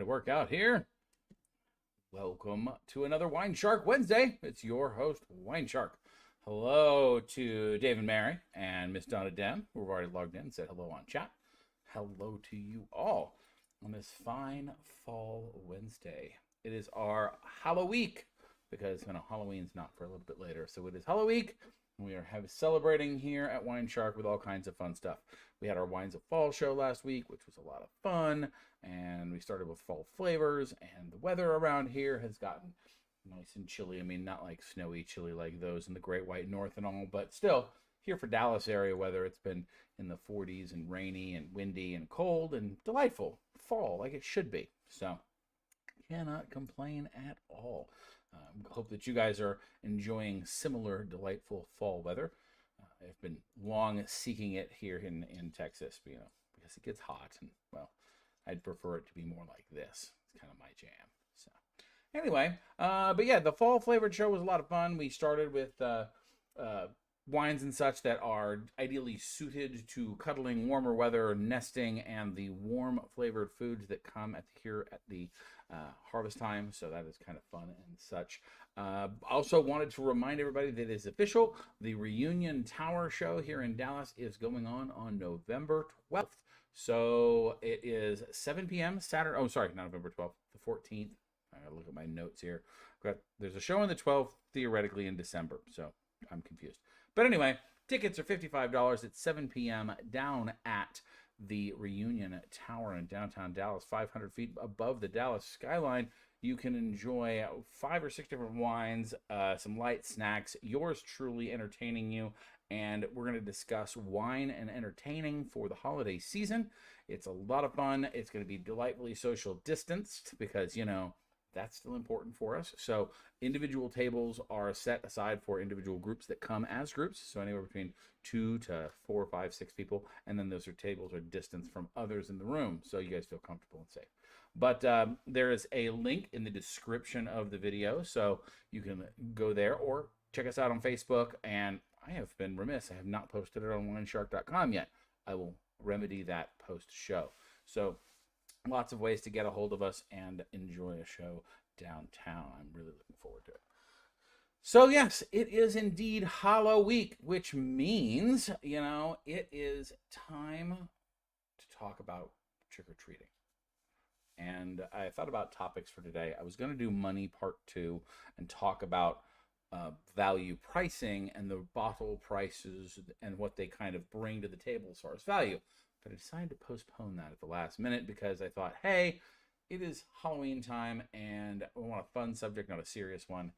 to work out here. Welcome to another WineShark Wednesday. It's your host, WineShark. Hello to Dave and Mary and Miss Donna Dem, who have already logged in and said hello on chat. Hello to you all on this fine fall Wednesday. It is our Halloweek because Halloween's not for a little bit later, so it is Halloweek. We are celebrating here at WineShark with all kinds of fun stuff. We had our Wines of Fall show last week, which was a lot of fun, and we started with fall flavors, and the weather around here has gotten nice and chilly. I mean, not like snowy chilly like those in the Great White North and all, but still, here for Dallas area weather, it's been in the 40s and rainy and windy and cold and delightful fall like it should be. So, cannot complain at all. Hope that you guys are enjoying similar delightful fall weather. I've been long seeking it here in Texas, because it gets hot, and well, I'd prefer it to be more like this. It's kind of my jam. So anyway, but yeah, the fall flavored show was a lot of fun. We started with wines and such that are ideally suited to cuddling, warmer weather, nesting, and the warm flavored foods that come here at the harvest time. So that is kind of fun and such. Also wanted to remind everybody that it is official. The Reunion Tower show here in Dallas is going on November 12th. So it is 7 p.m. Saturday. Oh, sorry, not November 12th, the 14th. I gotta look at my notes here. There's a show on the 12th, theoretically in December. So I'm confused. But anyway, tickets are $55 at 7 p.m. down at the Reunion Tower in downtown Dallas, 500 feet above the Dallas skyline. You can enjoy 5 or 6 different wines, some light snacks, yours truly entertaining you, and we're going to discuss wine and entertaining for the holiday season. It's a lot of fun. It's going to be delightfully social distanced because, that's still important for us. So individual tables are set aside for individual groups that come as groups. So anywhere between 2 to 4, 5, 6 people. And then those tables are distanced from others in the room, so you guys feel comfortable and safe. But there is a link in the description of the video, so you can go there or check us out on Facebook. And I have been remiss. I have not posted it on WineShark.com yet. I will remedy that post-show. So lots of ways to get a hold of us and enjoy a show downtown. I'm really looking forward to it. So yes, it is indeed Halloweek, which means, it is time to talk about trick-or-treating. And I thought about topics for today. I was going to do money part 2 and talk about value pricing and the bottle prices and what they kind of bring to the table as far as value. But I decided to postpone that at the last minute because I thought, hey, it is Halloween time and I want a fun subject, not a serious one.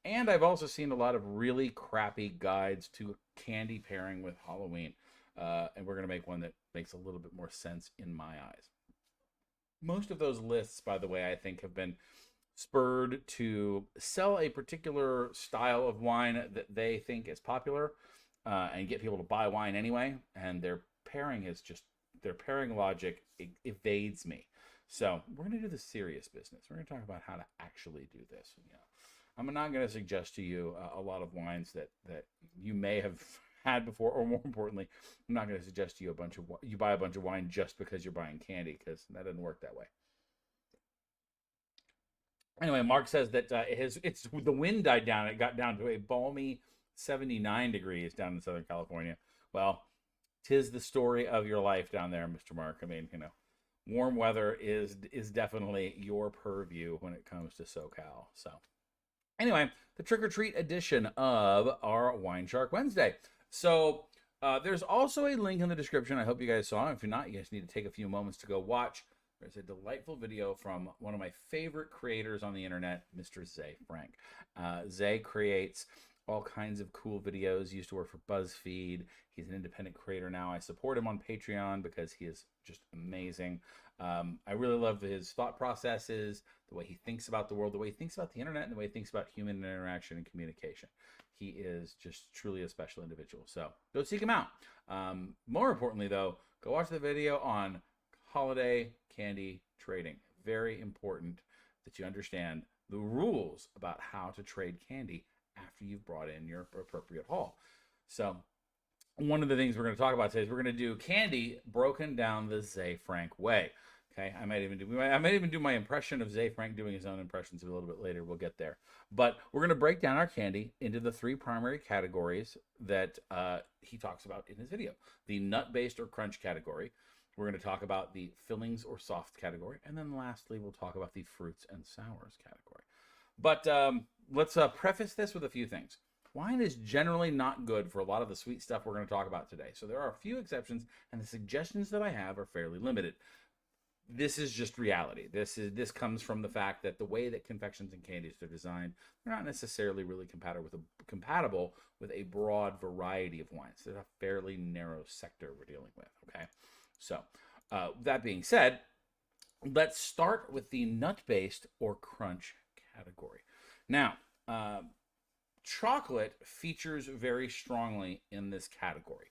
And I've also seen a lot of really crappy guides to candy pairing with Halloween. And we're going to make one that makes a little bit more sense in my eyes. Most of those lists, by the way, I think have been spurred to sell a particular style of wine that they think is popular and get people to buy wine anyway. And their pairing logic evades me. So we're going to do the serious business. We're going to talk about how to actually do this. I'm not going to suggest to you a lot of wines that you may have had before, or more importantly, I'm not going to suggest to you you buy a bunch of wine just because you're buying candy, because that doesn't work that way. Anyway, Mark says that the wind died down. It got down to a balmy 79 degrees down in Southern California. Well, 'tis the story of your life down there, Mr. Mark. I mean, warm weather is definitely your purview when it comes to SoCal. So anyway, the trick-or-treat edition of our WineShark Wednesday. So there's also a link in the description. I hope you guys saw it. If you're not, you guys need to take a few moments to go watch. There's a delightful video from one of my favorite creators on the internet, Mr. Zay Frank. Zay creates all kinds of cool videos. He used to work for BuzzFeed. He's an independent creator now. I support him on Patreon because he is just amazing. I really love his thought processes, the way he thinks about the world, the way he thinks about the internet, and the way he thinks about human interaction and communication. He is just truly a special individual. So go seek him out. More importantly, though, go watch the video on holiday candy trading. Very important that you understand the rules about how to trade candy after you've brought in your appropriate haul. So one of the things we're going to talk about today is we're going to do candy broken down the Zay Frank way. Okay, I might even do my impression of Zay Frank doing his own impressions a little bit later. We'll get there, but we're going to break down our candy into the three primary categories that he talks about in his video: the nut-based or crunch category. We're going to talk about the fillings or soft category, and then lastly, we'll talk about the fruits and sours category. But let's preface this with a few things. Wine is generally not good for a lot of the sweet stuff we're going to talk about today. So there are a few exceptions, and the suggestions that I have are fairly limited. This is just reality. This comes from the fact that the way that confections and candies are designed, they're not necessarily really compatible with a broad variety of wines. There's a fairly narrow sector we're dealing with. Okay, so that being said, let's start with the nut-based or crunch category. Now, chocolate features very strongly in this category.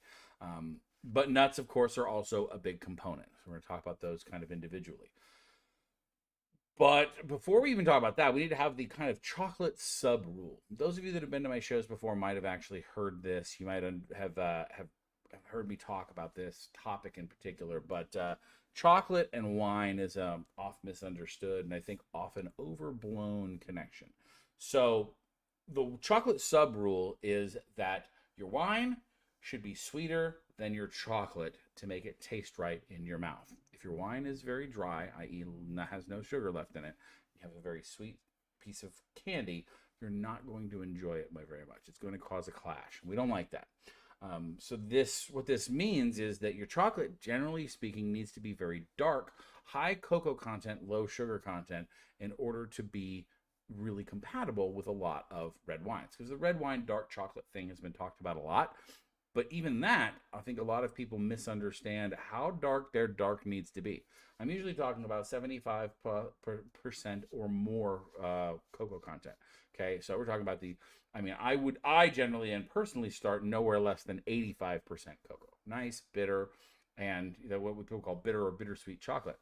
But nuts, of course, are also a big component. So we're going to talk about those kind of individually. But before we even talk about that, we need to have the kind of chocolate sub-rule. Those of you that have been to my shows before might have actually heard this. You might have heard me talk about this topic in particular. But chocolate and wine is oft misunderstood and I think often overblown connection. So the chocolate sub-rule is that your wine should be sweeter than your chocolate to make it taste right in your mouth. If your wine is very dry, i.e. has no sugar left in it, you have a very sweet piece of candy, you're not going to enjoy it very much. It's going to cause a clash. We don't like that. So what this means is that your chocolate, generally speaking, needs to be very dark, high cocoa content, low sugar content, in order to be really compatible with a lot of red wines. Because the red wine dark chocolate thing has been talked about a lot. But even that, I think a lot of people misunderstand how dark their dark needs to be. I'm usually talking about 75% or more cocoa content. Okay, so we're talking about I generally and personally start nowhere less than 85% cocoa. Nice, bitter, and what people call bitter or bittersweet chocolate.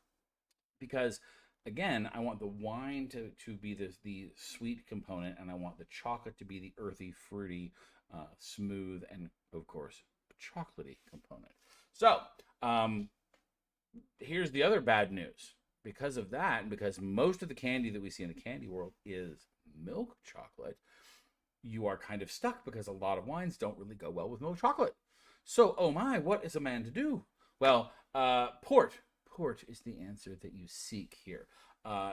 Because again, I want the wine to be the sweet component, and I want the chocolate to be the earthy, fruity, smooth, and of course chocolatey component. So here's the other bad news. Because of that, and because most of the candy that we see in the candy world is milk chocolate, you are kind of stuck because a lot of wines don't really go well with milk chocolate. So, oh my, what is a man to do? Well, port is the answer that you seek here.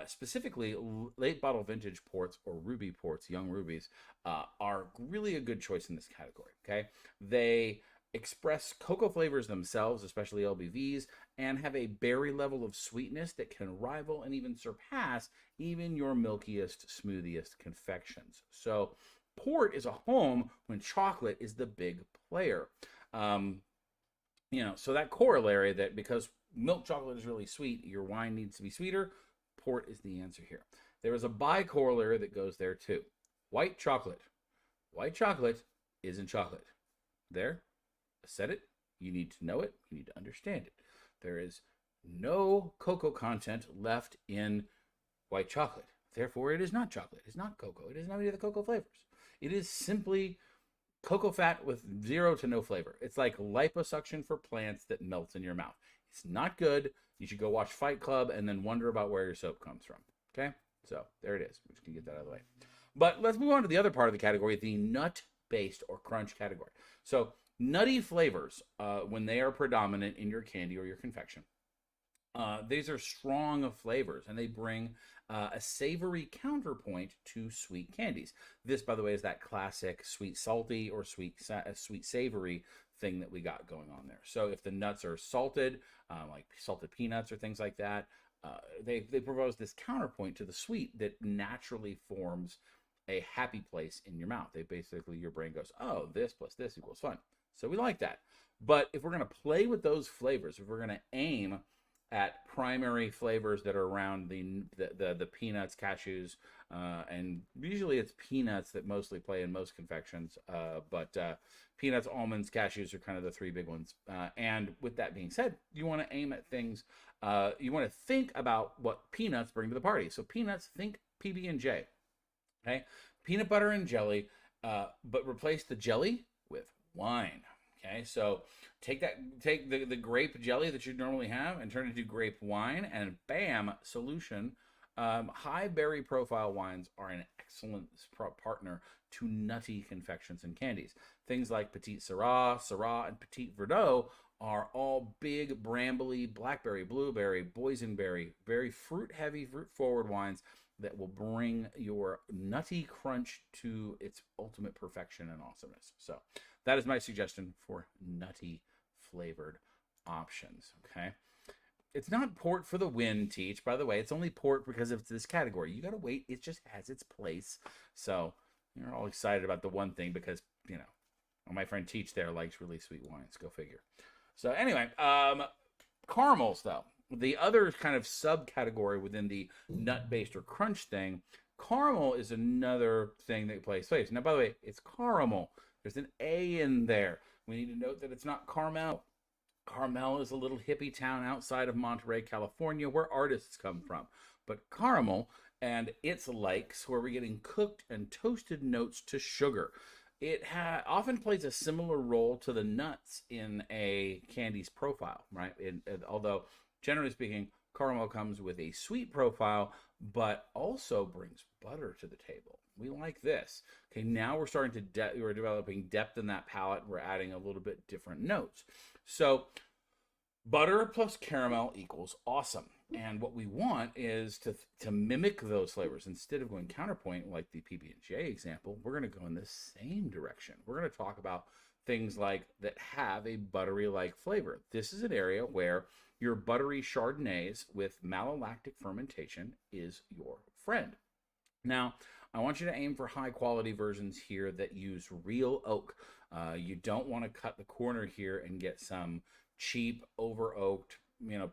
Specifically, late bottle vintage ports or ruby ports, young rubies, are really a good choice in this category. Okay, they express cocoa flavors themselves, especially LBVs, and have a berry level of sweetness that can rival and even surpass even your milkiest, smoothiest confections. So port is a home when chocolate is the big player. So that corollary that because milk chocolate is really sweet, your wine needs to be sweeter, port is the answer here. There is a bi-corollary that goes there too. White chocolate. White chocolate isn't chocolate. There, I said it. You need to know it. You need to understand it. There is no cocoa content left in white chocolate. Therefore, it is not chocolate. It is not cocoa. It is not any of the cocoa flavors. It is simply cocoa fat with zero to no flavor. It's like liposuction for plants that melts in your mouth. It's not good. You should go watch Fight Club and then wonder about where your soap comes from. Okay? So there it is. We just can get that out of the way. But let's move on to the other part of the category, the nut-based or crunch category. So nutty flavors, when they are predominant in your candy or your confection, these are strong flavors, and they bring a savory counterpoint to sweet candies. This, by the way, is that classic sweet salty or sweet savory thing that we got going on there. So if the nuts are salted, like salted peanuts or things like that, they propose this counterpoint to the sweet that naturally forms a happy place in your mouth. Your brain goes, oh, this plus this equals fun. So we like that. But if we're going to play with those flavors, if we're going to aim at primary flavors that are around the peanuts, cashews, and usually it's peanuts that mostly play in most confections, but peanuts, almonds, cashews are kind of the three big ones. And with that being said, you want to aim at things, you want to think about what peanuts bring to the party. So peanuts, think PB&J, okay? Peanut butter and jelly, but replace the jelly with wine. Okay, so take the grape jelly that you normally have and turn it into grape wine, and bam, solution. High berry profile wines are an excellent partner to nutty confections and candies. Things like Petite Syrah, and Petite Verdot are all big, brambly, blackberry, blueberry, boysenberry, very fruit-heavy, fruit-forward wines that will bring your nutty crunch to its ultimate perfection and awesomeness. So that is my suggestion for nutty flavored options. Okay. It's not port for the win, Teach. By the way, it's only port because of this category. You got to wait. It just has its place. So you're all excited about the one thing because, you know, my friend Teach there likes really sweet wines. Go figure. So anyway, caramels, though. The other kind of subcategory within the nut-based or crunch thing, caramel is another thing that plays flavors. Now, by the way, it's caramel. There's an A in there. We need to note that it's not Carmel. Carmel is a little hippie town outside of Monterey, California, where artists come from. But caramel and its likes, where we're getting cooked and toasted notes to sugar. It often plays a similar role to the nuts in a candy's profile, right? Although, generally speaking, caramel comes with a sweet profile, but also brings butter to the table. We like this. Okay, now we're starting to we're developing depth in that palate. We're adding a little bit different notes. So butter plus caramel equals awesome. And what we want is to mimic those flavors. Instead of going counterpoint like the PB&J example, we're going to go in the same direction. We're going to talk about things like that have a buttery-like flavor. This is an area where your buttery Chardonnays with malolactic fermentation is your friend. Now, I want you to aim for high-quality versions here that use real oak. You don't want to cut the corner here and get some cheap, over-oaked,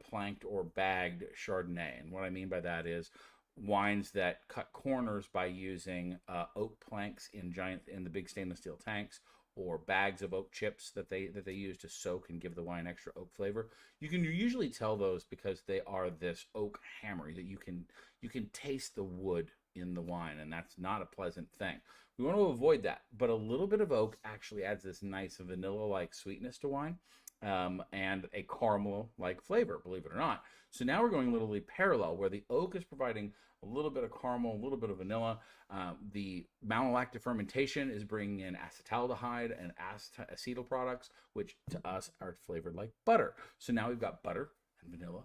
planked or bagged Chardonnay. And what I mean by that is wines that cut corners by using oak planks in the big stainless steel tanks, or bags of oak chips that they use to soak and give the wine extra oak flavor. You can usually tell those because they are this oak hammer that you can taste the wood in the wine, and that's not a pleasant thing. We want to avoid that, but a little bit of oak actually adds this nice vanilla-like sweetness to wine, and a caramel-like flavor, believe it or not. So now we're going literally parallel, where the oak is providing a little bit of caramel, a little bit of vanilla. The malolactic fermentation is bringing in acetaldehyde and acetal products, which to us are flavored like butter. So now we've got butter and vanilla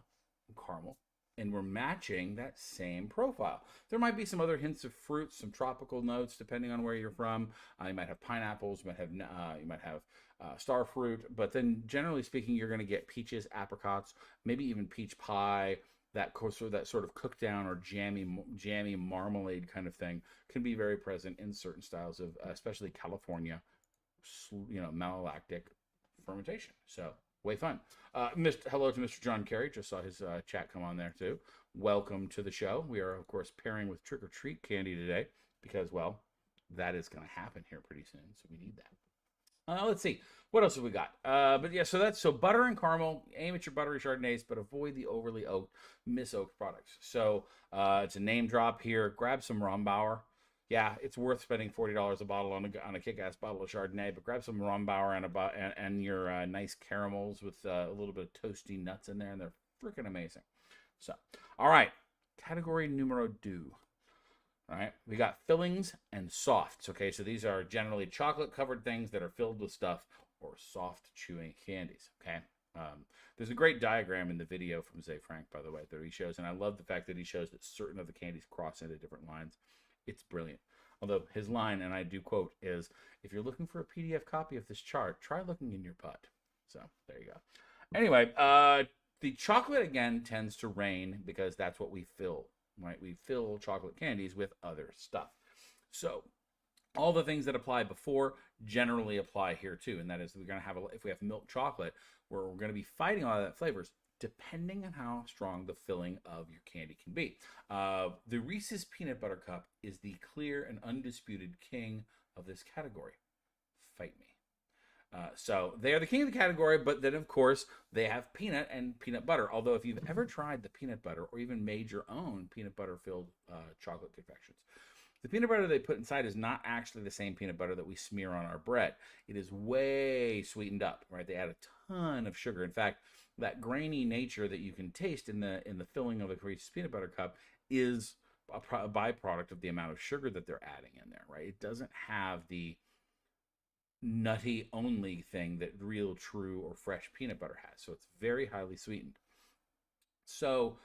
and caramel, and we're matching that same profile. There might be some other hints of fruits, some tropical notes, depending on where you're from. You might have pineapples, you might have star fruit, but then generally speaking, you're going to get peaches, apricots, maybe even peach pie. That sort of cooked down or jammy marmalade kind of thing can be very present in certain styles of, especially California, malolactic fermentation. So way fun. Hello to Mr. John Carey. Just saw his chat come on there too. Welcome to the show. We are of course pairing with trick or treat candy today because, well, that is going to happen here pretty soon. So we need that. Let's see. What else have we got? But yeah, so butter and caramel. Aim at your buttery Chardonnays, but avoid the overly misoaked products. So it's a name drop here. Grab some Rombauer. Yeah, it's worth spending $40 a bottle on a kick-ass bottle of Chardonnay, but grab some Rombauer and your nice caramels with a little bit of toasty nuts in there, and they're freaking amazing. So, all right, category numero deux. All right, we got fillings and softs. Okay, so these are generally chocolate-covered things that are filled with stuff or soft chewing candies. Okay, there's a great diagram in the video from Zay Frank, by the way, that he shows, and I love the fact that he shows that certain of the candies cross into different lines. It's brilliant. Although his line, and I do quote, is, if you're looking for a PDF copy of this chart, try looking in your butt. So there you go. Anyway, the chocolate again tends to reign because that's what we fill. Right, we fill chocolate candies with other stuff. So all the things that apply before generally apply here too, and that is we're going to have if we have milk chocolate, we're going to be fighting all of that flavors depending on how strong the filling of your candy can be. The Reese's Peanut Butter Cup is the clear and undisputed king of this category. Fight me. So they are the king of the category, but then of course they have peanut and peanut butter. Although if you've ever tried the peanut butter or even made your own peanut butter filled chocolate confections, the peanut butter they put inside is not actually the same peanut butter that we smear on our bread. It is way sweetened up, right? They add a ton of sugar. In fact, that grainy nature that you can taste in the filling of a Reese's peanut butter cup is a byproduct of the amount of sugar that they're adding in there, right? It doesn't have the nutty only thing that real, true, or fresh peanut butter has. So it's very highly sweetened. So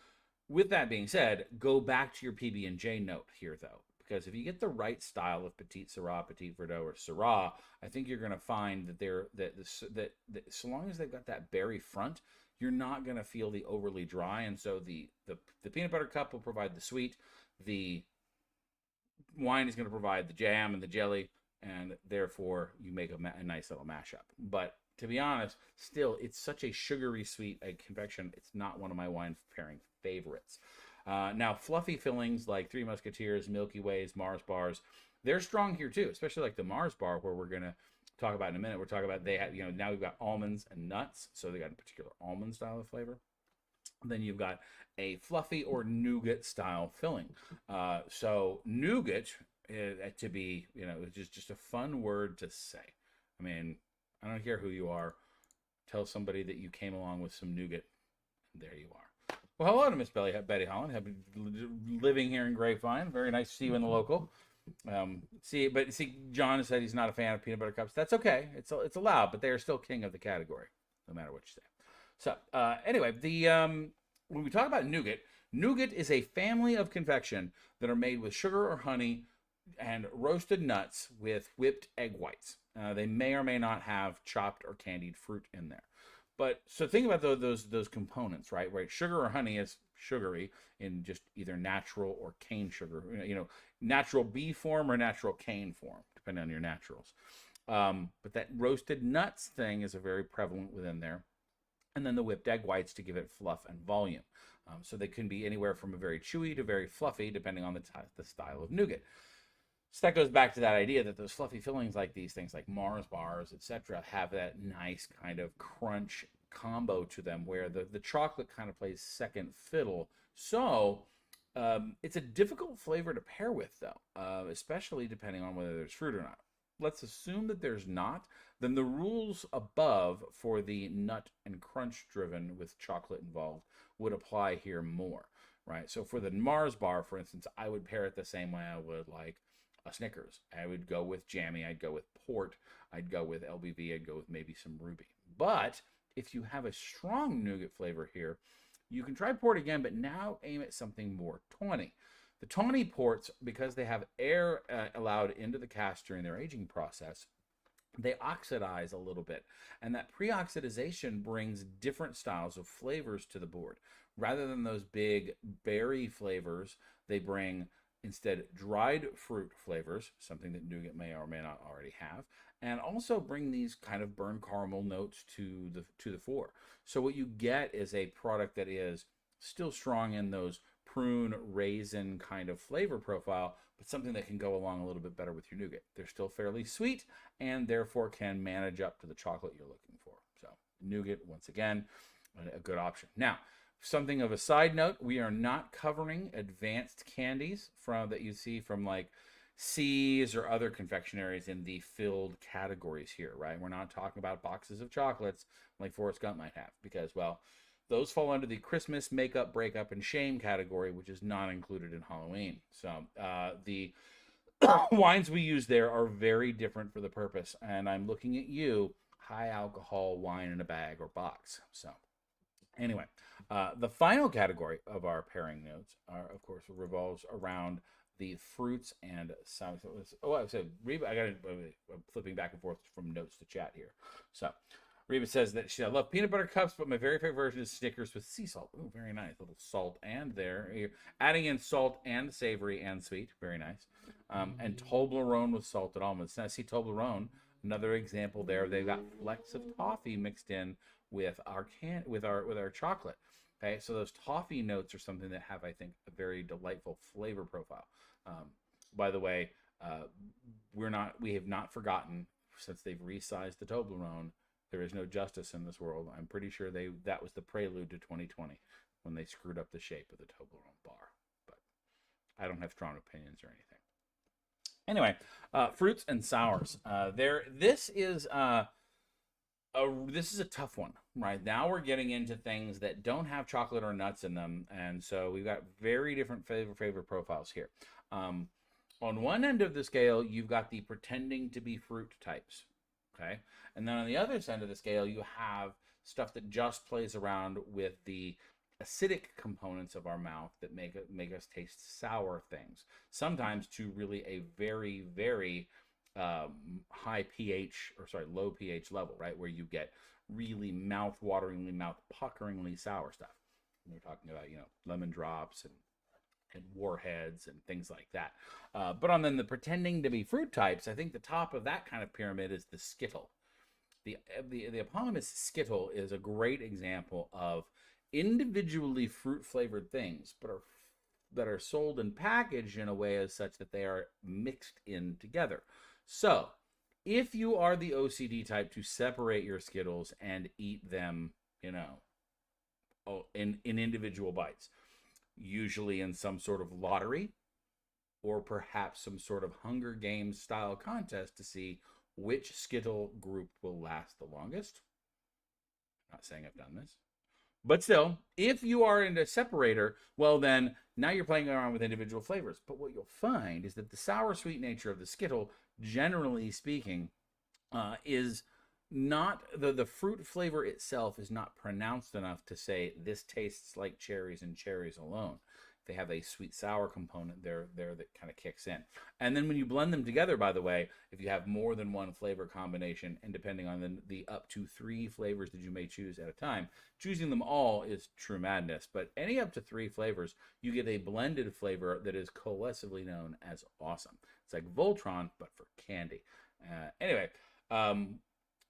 with that being said, go back to your PB&J note here, though, because if you get the right style of Petite Syrah, Petit Verdot, or Syrah, I think you're going to find that so long as they've got that berry front, you're not going to feel the overly dry. And so the peanut butter cup will provide the sweet. The wine is going to provide the jam and the jelly, and therefore you make a nice little mashup. But to be honest, still, it's such a sugary sweet confection. It's not one of my wine pairing favorites. Now, fluffy fillings like Three Musketeers, Milky Ways, Mars bars, they're strong here too, especially like the Mars bar, where we're going to talk about in a minute. We're talking about they have, now we've got almonds and nuts, so they got a particular almond style of flavor. Then you've got a fluffy or nougat style filling. So nougat, to be, just a fun word to say. I mean, I don't care who you are. Tell somebody that you came along with some nougat. There you are. Well, hello to Miss Betty Holland. Happy living here in Grapevine. Very nice to see you in the local. John said he's not a fan of peanut butter cups. That's okay. It's allowed, but they are still king of the category, no matter what you say. So anyway, when we talk about nougat, nougat is a family of confection that are made with sugar or honey and roasted nuts with whipped egg whites. They may or may not have chopped or candied fruit in there. But so think about those components, right? Right, sugar or honey is sugary in just either natural or cane sugar, natural bee form or natural cane form, depending on your naturals. But that roasted nuts thing is a very prevalent within there. And then the whipped egg whites to give it fluff and volume. So they can be anywhere from a very chewy to very fluffy, depending on the style of nougat. So that goes back to that idea that those fluffy fillings like these things like Mars bars, etc., have that nice kind of crunch combo to them where the chocolate kind of plays second fiddle. So it's a difficult flavor to pair with, though, especially depending on whether there's fruit or not. Let's assume that there's not, then the rules above for the nut and crunch driven with chocolate involved would apply here more, right? So for the Mars bar, for instance, I would pair it the same way I would like a Snickers. I would go with jammy, I'd go with port, I'd go with LBV, I'd go with maybe some ruby. But if you have a strong nougat flavor here, you can try port again, but now aim at something more tawny. The tawny ports, because they have air allowed into the cask during their aging process, they oxidize a little bit. And that pre-oxidization brings different styles of flavors to the board. Rather than those big berry flavors, they bring instead dried fruit flavors, something that nougat may or may not already have, and also bring these kind of burnt caramel notes to the fore. So what you get is a product that is still strong in those prune, raisin kind of flavor profile, but something that can go along a little bit better with your nougat. They're still fairly sweet and therefore can manage up to the chocolate you're looking for. So nougat, once again, a good option. Now, something of a side note, we are not covering advanced candies that you see from like C's or other confectionaries in the filled categories here, right? We're not talking about boxes of chocolates like Forrest Gump might have, because, well, those fall under the Christmas makeup, breakup, and shame category, which is not included in Halloween. So the wines we use there are very different for the purpose. And I'm looking at you, high alcohol wine in a bag or box. So anyway, the final category of our pairing notes of course, revolves around the fruits and sour. I said, Reba, I'm flipping back and forth from notes to chat here. So Reba says that I love peanut butter cups, but my very favorite version is Snickers with sea salt. Oh, very nice. A little salt and there. You're adding in salt and savory and sweet. Very nice. And Toblerone with salted almonds. Now, see Toblerone, another example there. They've got flecks of toffee mixed in with our chocolate. Okay, so those toffee notes are something that have, I think, a very delightful flavor profile. By the way, we have not forgotten, since they've resized the Toblerone, there is no justice in this world. I'm pretty sure that was the prelude to 2020 when they screwed up the shape of the Toblerone bar. But I don't have strong opinions or anything. Anyway, fruits and sours. This is a tough one, right? Now we're getting into things that don't have chocolate or nuts in them, and so we've got very different flavor profiles here. On one end of the scale, you've got the pretending to be fruit types, okay? And then on the other end of the scale, you have stuff that just plays around with the acidic components of our mouth that make us taste sour things. Sometimes to really a very, very high pH, or sorry, low pH level, right? Where you get really mouth-wateringly, mouth-puckeringly sour stuff. And we're talking about, lemon drops and warheads and things like that. But on then the pretending to be fruit types, I think the top of that kind of pyramid is the Skittle. The eponymous Skittle is a great example of individually fruit flavored things, but that are sold and packaged in a way as such that they are mixed in together. So if you are the OCD type to separate your Skittles and eat them, in individual bites, usually in some sort of lottery or perhaps some sort of Hunger Games style contest to see which Skittle group will last the longest. Not saying I've done this. But still, if you are in a separator, well then, now you're playing around with individual flavors. But what you'll find is that the sour-sweet nature of the Skittle, generally speaking, is not, the fruit flavor itself is not pronounced enough to say this tastes like cherries and cherries alone. They have a sweet-sour component there that kind of kicks in. And then when you blend them together, by the way, if you have more than one flavor combination, and depending on the up to 3 flavors that you may choose at a time, choosing them all is true madness. But any up to 3 flavors, you get a blended flavor that is coalescively known as awesome. It's like Voltron, but for candy. Anyway,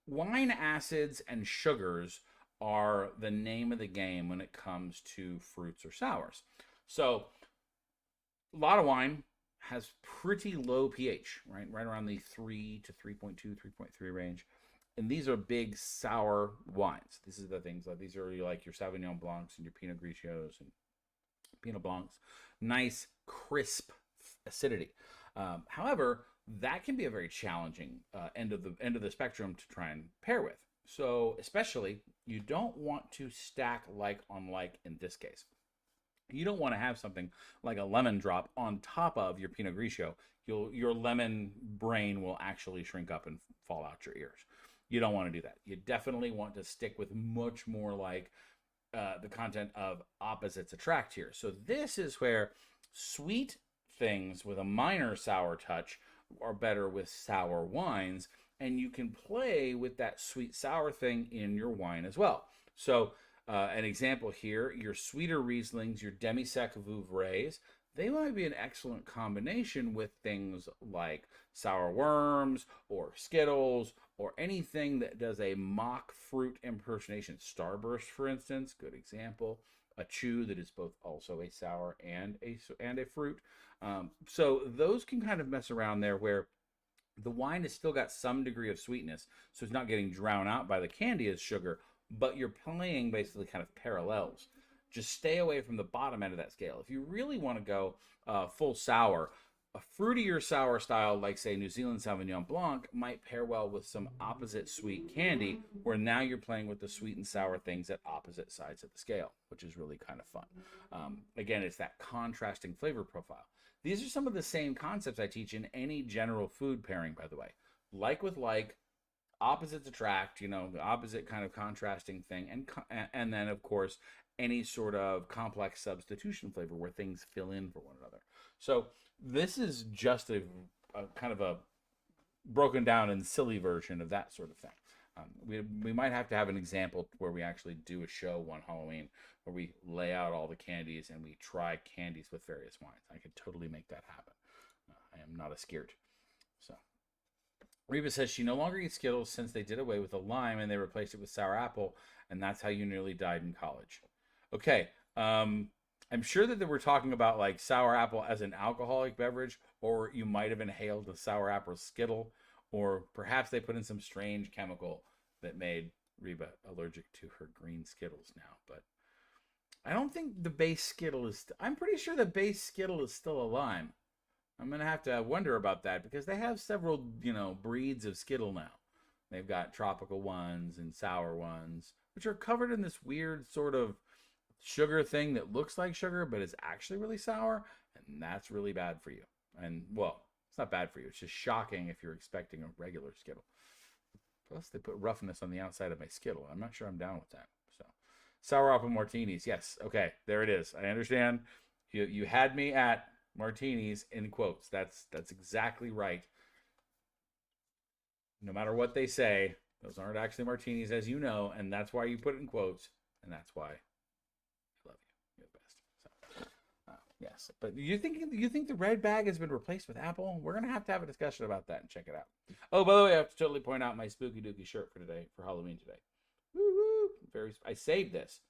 wine acids and sugars are the name of the game when it comes to fruits or sours. So, a lot of wine has pretty low pH, right? Right around the 3 to 3.2, 3.3 range. And these are big sour wines. This is the things like these are like your Sauvignon Blancs and your Pinot Grigios and Pinot Blancs. Nice, crisp acidity. However, that can be a very challenging end of the spectrum to try and pair with. So, especially, you don't want to stack like on like in this case. You don't want to have something like a lemon drop on top of your Pinot Grigio. Your lemon brain will actually shrink up and fall out your ears. You don't want to do that. You definitely want to stick with much more like the content of opposites attract here. So this is where sweet things with a minor sour touch are better with sour wines, and you can play with that sweet sour thing in your wine as well. So an example here, your sweeter Rieslings, your demi-sec Vouvrays, they might be an excellent combination with things like sour worms or Skittles or anything that does a mock fruit impersonation. Starburst, for instance, good example. A chew that is both also a sour and a fruit. So those can kind of mess around there where the wine has still got some degree of sweetness, so it's not getting drowned out by the candy as sugar, but you're playing basically kind of parallels. Just stay away from the bottom end of that scale. If you really want to go full sour, a fruitier sour style like, say, New Zealand Sauvignon Blanc might pair well with some opposite sweet candy, where now you're playing with the sweet and sour things at opposite sides of the scale, which is really kind of fun. Again, it's that contrasting flavor profile. These are some of the same concepts I teach in any general food pairing, by the way. Like with like, opposites attract, the opposite kind of contrasting thing, and then of course any sort of complex substitution flavor where things fill in for one another. So this is just a kind of a broken down and silly version of that sort of thing. We might have to have an example where we actually do a show one Halloween where we lay out all the candies and we try candies with various wines. I could totally make that happen. I am not a scared. So Reba says she no longer eats Skittles since they did away with the lime and they replaced it with sour apple, and that's how you nearly died in college. Okay, I'm sure that they were talking about like sour apple as an alcoholic beverage, or you might have inhaled a sour apple Skittle, or perhaps they put in some strange chemical that made Reba allergic to her green Skittles now. But I don't think the base Skittle is... I'm pretty sure the base Skittle is still a lime. I'm going to have to wonder about that because they have several, breeds of Skittle now. They've got tropical ones and sour ones, which are covered in this weird sort of sugar thing that looks like sugar, but is actually really sour. And that's really bad for you. And, well, it's not bad for you. It's just shocking if you're expecting a regular Skittle. Plus, they put roughness on the outside of my Skittle. I'm not sure I'm down with that. So, sour apple martinis. Yes. Okay. There it is. I understand. You had me at martinis in quotes. That's exactly right. No matter what they say, those aren't actually martinis, as you know, and that's why you put it in quotes, and that's why I love you. You're the best. So, yes, but you think the red bag has been replaced with apple? We're gonna have to have a discussion about that and check it out. Oh, by the way, I have to totally point out my spooky-dooky shirt for Halloween today. Woo-woo! I saved this.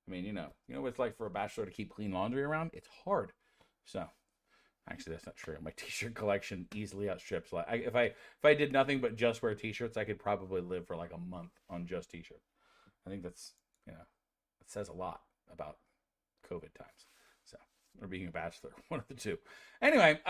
I mean, you know what it's like for a bachelor to keep clean laundry around? It's hard. So. Actually, that's not true. My t-shirt collection easily outstrips. If I did nothing but just wear t-shirts, I could probably live for like a month on just t-shirts. I think that's, it says a lot about COVID times. So, or being a bachelor, one of the two. Anyway,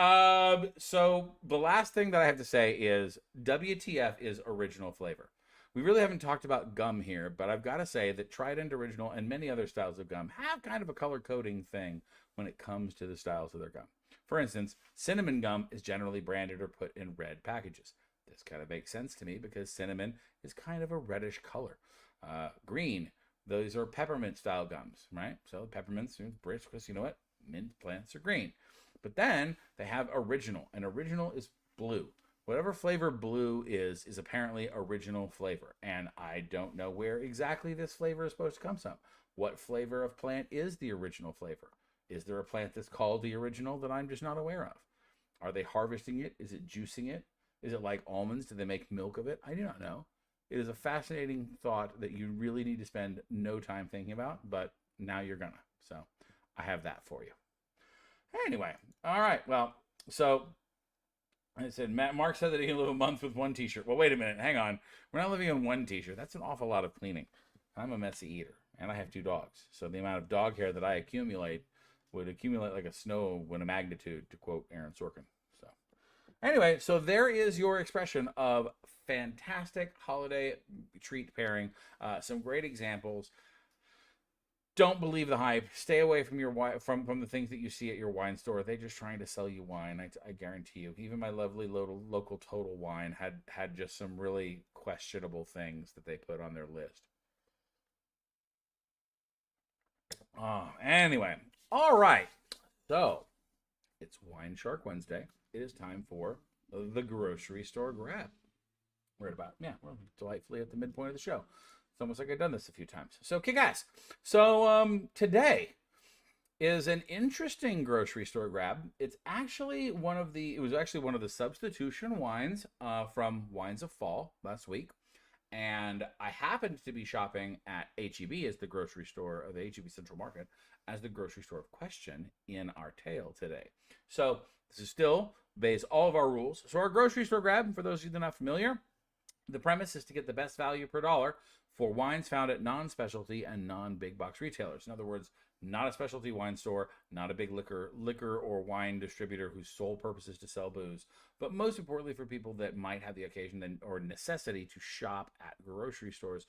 so the last thing that I have to say is WTF is original flavor. We really haven't talked about gum here, but I've got to say that Trident Original and many other styles of gum have kind of a color coding thing when it comes to the styles of their gum. For instance, cinnamon gum is generally branded or put in red packages. This kind of makes sense to me because cinnamon is kind of a reddish color. Green, those are peppermint style gums, right? So peppermints, British, because you know what? Mint plants are green. But then they have original, and original is blue. Whatever flavor blue is apparently original flavor. And I don't know where exactly this flavor is supposed to come from. What flavor of plant is the original flavor? Is there a plant that's called the original that I'm just not aware of? Are they harvesting it? Is it juicing it? Is it like almonds? Do they make milk of it? I do not know. It is a fascinating thought that you really need to spend no time thinking about, but now you're gonna. So I have that for you. Anyway, all right. Well, so I said, Mark said that he can live a month with one t-shirt. Well, wait a minute. Hang on. We're not living on one t-shirt. That's an awful lot of cleaning. I'm a messy eater, and I have 2 dogs. So the amount of dog hair that I accumulate would accumulate like a snow when a magnitude, to quote Aaron Sorkin. So anyway, so there is your expression of fantastic holiday treat pairing. Some great examples. Don't believe the hype. Stay away from your from the things that you see at your wine store. They're just trying to sell you wine. I guarantee you. Even my lovely local Total Wine had just some really questionable things that they put on their list. Anyway. All right, so it's WineShark Wednesday. It is time for the grocery store grab. We're delightfully at the midpoint of the show. It's almost like I've done this a few times. So kick-ass. So today is an interesting grocery store grab. It's actually one of the substitution wines from Wines of Fall last week. And I happened to be shopping at H-E-B as the grocery store of the H-E-B Central Market as the grocery store of question in our tale today. So this is still obeys all of our rules. So our grocery store grab, for those of you that are not familiar, the premise is to get the best value per dollar for wines found at non-specialty and non-big box retailers. In other words, not a specialty wine store, not a big liquor or wine distributor whose sole purpose is to sell booze, but most importantly for people that might have the occasion or necessity to shop at grocery stores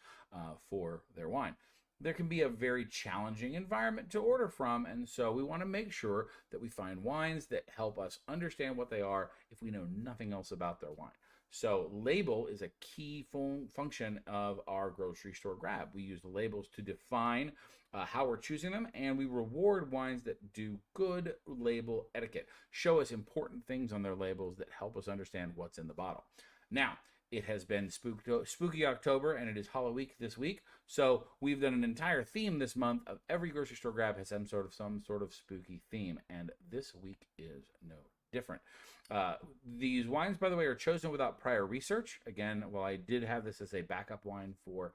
for their wine. There can be a very challenging environment to order from, and so we want to make sure that we find wines that help us understand what they are if we know nothing else about their wine. So label is a key function of our grocery store grab. We use the labels to define how we're choosing them, and we reward wines that do good label etiquette, show us important things on their labels that help us understand what's in the bottle. Now, it has been spooky October, and it is Halloweek this week. So we've done an entire theme this month of every grocery store grab has some sort of spooky theme, and this week is no different. These wines, by the way, are chosen without prior research. Again, while I did have this as a backup wine for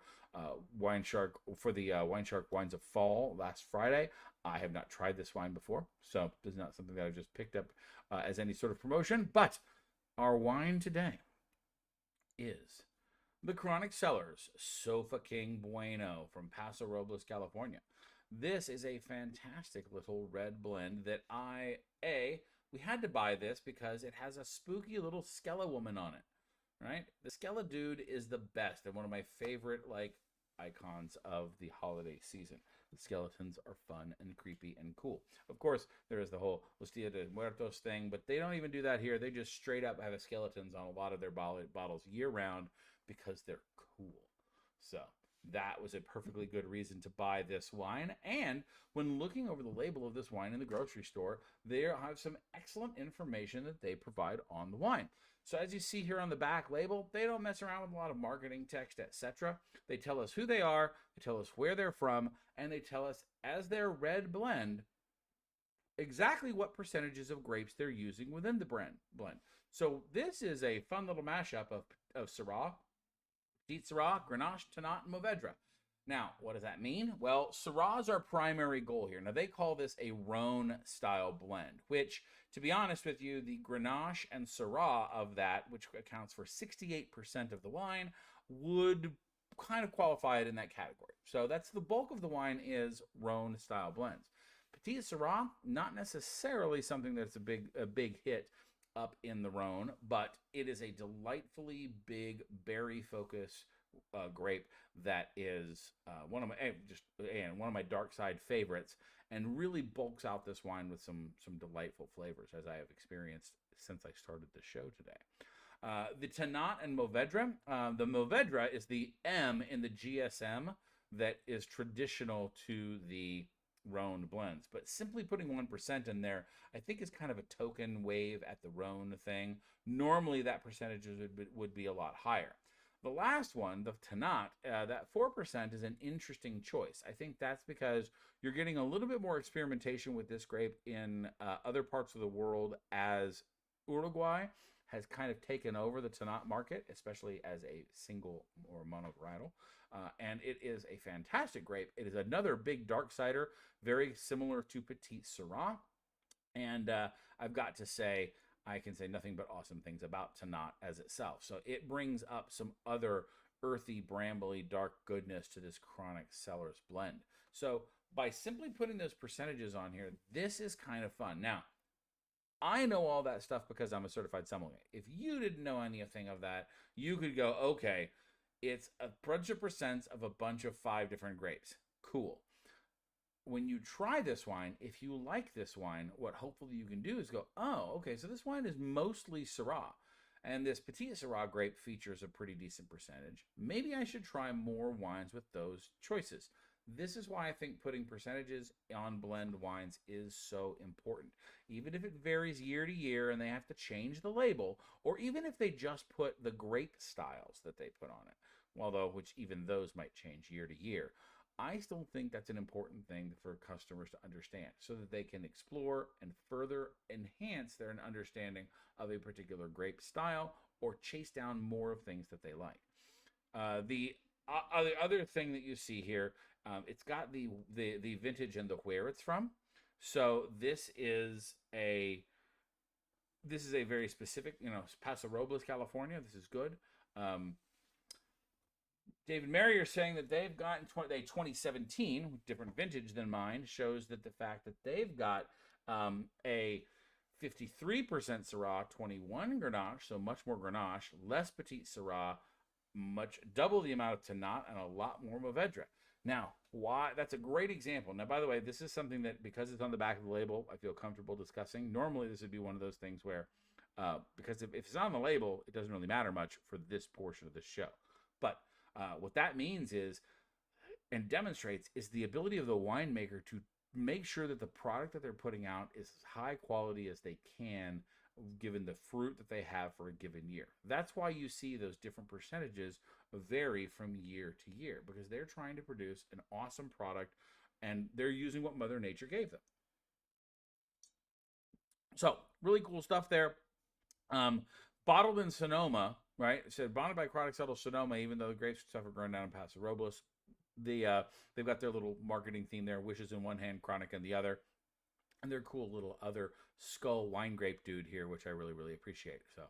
WineShark for the WineShark Wines of Fall last Friday, I have not tried this wine before, so this is not something that I've just picked up as any sort of promotion. But our wine today is the Chronic Cellars Sofa King Bueno from Paso Robles, California. This is a fantastic little red blend that I we had to buy this because it has a spooky little Skella woman on it, right? The Skella dude is the best and one of my favorite like icons of the holiday season. The skeletons are fun and creepy and cool. Of course, there is the whole Los Dia de Muertos thing, but they don't even do that here. They just straight up have skeletons on a lot of their bottles year round because they're cool. So that was a perfectly good reason to buy this wine. And when looking over the label of this wine in the grocery store, they have some excellent information that they provide on the wine. So as you see here on the back label, they don't mess around with a lot of marketing text, etc. They tell us who they are, they tell us where they're from, and they tell us, as their red blend, exactly what percentages of grapes they're using within the blend. So this is a fun little mashup of Syrah, Petite Syrah, Grenache, Tannat, and Mourvedre. Now, what does that mean? Well, Syrah is our primary goal here. Now, they call this a Rhone-style blend, which, to be honest with you, the Grenache and Syrah of that, which accounts for 68% of the wine, would kind of qualify it in that category. So that's the bulk of the wine is Rhone-style blends. Petite Syrah, not necessarily something that's a big hit up in the Rhone, but it is a delightfully big berry-focused grape that is one of my dark side favorites, and really bulks out this wine with some delightful flavors, as I have experienced since I started the show today. The Tannat and Mourvedre. The Mourvedre is the M in the GSM that is traditional to the Rhone blends, but simply putting 1% in there, I think, is kind of a token wave at the Rhone thing. Normally, that percentage would be a lot higher. The last one, the Tannat, that 4% is an interesting choice. I think that's because you're getting a little bit more experimentation with this grape in other parts of the world, as Uruguay has kind of taken over the Tannat market, especially as a single or monovarietal. And it is a fantastic grape. It is another big dark cider, very similar to Petite Syrah. And I've got to say, I can say nothing but awesome things about Tannat as itself. So it brings up some other earthy, brambly, dark goodness to this Chronic Cellars blend. So by simply putting those percentages on here, this is kind of fun. Now, I know all that stuff because I'm a certified sommelier. If you didn't know anything of that, you could go, okay, it's a bunch of percents of a bunch of 5 different grapes. Cool. When you try this wine, if you like this wine, what hopefully you can do is go, oh, okay, so this wine is mostly Syrah, and this Petite Syrah grape features a pretty decent percentage. Maybe I should try more wines with those choices. This is why I think putting percentages on blend wines is so important. Even if it varies year to year and they have to change the label, or even if they just put the grape styles that they put on it, although which even those might change year to year, I still think that's an important thing for customers to understand so that they can explore and further enhance their understanding of a particular grape style or chase down more of things that they like. The other thing that you see here, it's got the vintage and the where it's from. So this is a very specific, Paso Robles, California. This is good. David Mary are saying that they've gotten 2017, different vintage than mine, shows that the fact that they've got a 53% Syrah, 21 Grenache, so much more Grenache, less Petite Syrah, much double the amount of Tannat, and a lot more Mourvedre. Now, why? That's a great example. Now, by the way, this is something that, because it's on the back of the label, I feel comfortable discussing. Normally, this would be one of those things where, because if it's on the label, it doesn't really matter much for this portion of the show. But what that means is, and demonstrates, is the ability of the winemaker to make sure that the product that they're putting out is as high quality as they can, given the fruit that they have for a given year. That's why you see those different percentages vary from year to year, because they're trying to produce an awesome product and they're using what Mother Nature gave them. So really cool stuff there. Bottled in Sonoma, right? It said bonded by Chronic Cellars Sonoma, even though the grapes and stuff are grown down in Paso Robles. They've got their little marketing theme there, wishes in one hand, chronic in the other. And their cool little other skull wine grape dude here, which I really, really appreciate. So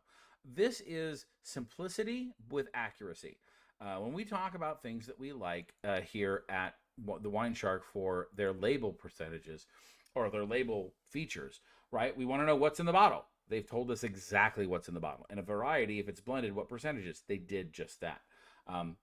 this is simplicity with accuracy. When we talk about things that we like here at the WineShark for their label percentages or their label features, right? We want to know what's in the bottle. They've told us exactly what's in the bottle. And a variety, if it's blended, what percentages? They did just that.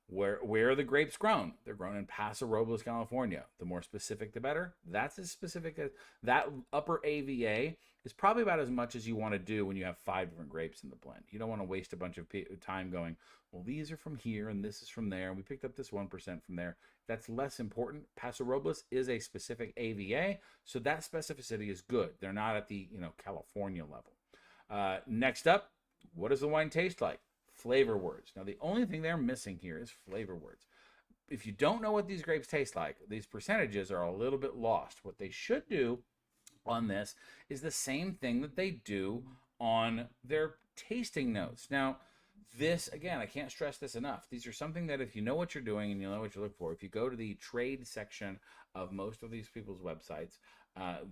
Where are the grapes grown? They're grown in Paso Robles, California. The more specific, the better. That's as specific as that upper AVA is probably about as much as you want to do when you have 5 different grapes in the blend. You don't want to waste a bunch of time going, well, these are from here and this is from there. And we picked up this 1% from there. That's less important. Paso Robles is a specific AVA, so that specificity is good. They're not at the California level. Next up, what does the wine taste like? Flavor words. Now, the only thing they're missing here is flavor words. If you don't know what these grapes taste like, these percentages are a little bit lost. What they should do on this is the same thing that they do on their tasting notes. Now, this, again, I can't stress this enough. These are something that if you know what you're doing and you know what you look for, if you go to the trade section of most of these people's websites,